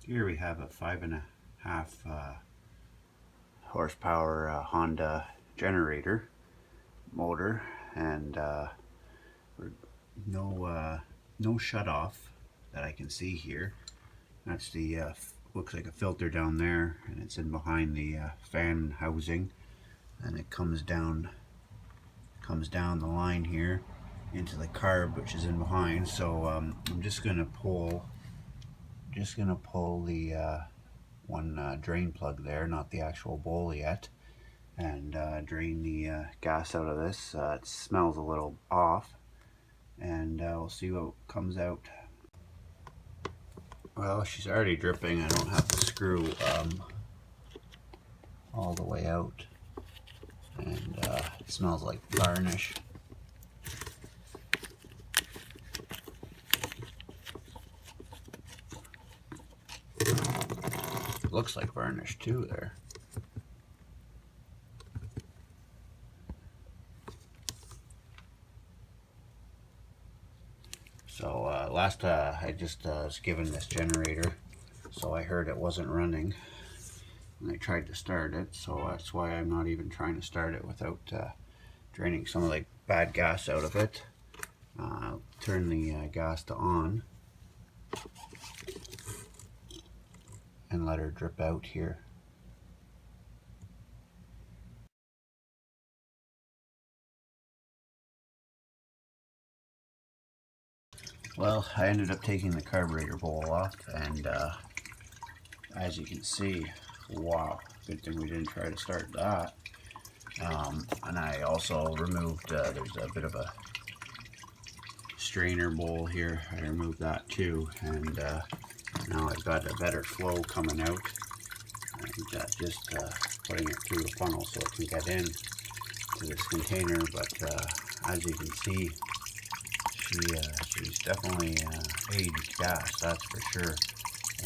Here we have a 5.5 horsepower Honda generator motor, and no shut off that I can see here. That's the looks like a filter down there, and it's in behind the fan housing, and it comes down the line here into the carb, which is in behind. So I'm just gonna pull the one drain plug there, not the actual bowl yet, and drain the gas out of this. It smells a little off, and we'll see what comes out. Well, she's already dripping. I don't have the screw all the way out, and it smells like varnish. Looks like varnish too there. So last I just was given this generator, so I heard it wasn't running, and I tried to start it. So that's why I'm not even trying to start it without draining some of the bad gas out of it. Turn the gas to on and let her drip out here. Well, I ended up taking the carburetor bowl off, and as you can see, wow, good thing we didn't try to start that. And I also removed, there's a bit of a strainer bowl here. I removed that too, and now I've got a better flow coming out, and just putting it through the funnel so it can get in to this container. But as you can see, she's definitely aged gas, that's for sure,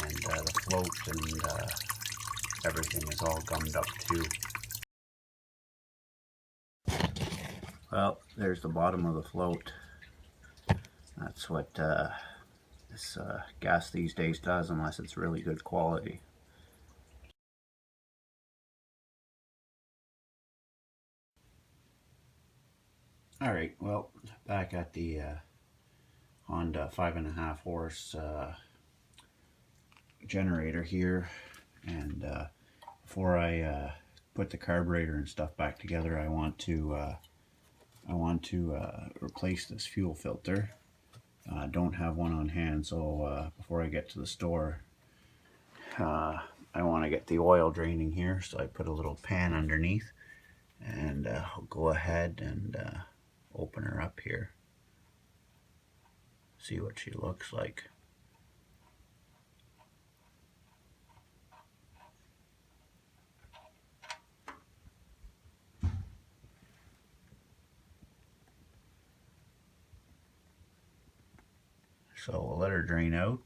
and the float and everything is all gummed up too. Well, there's the bottom of the float. That's what this gas these days does, unless it's really good quality. Alright, well, back at the Honda 5.5 horse generator here, and before I put the carburetor and stuff back together, I want to replace this fuel filter. Don't have one on hand, so before I get to the store, I want to get the oil draining here, so I put a little pan underneath, and I'll go ahead and open her up here, see what she looks like. So we'll let her drain out.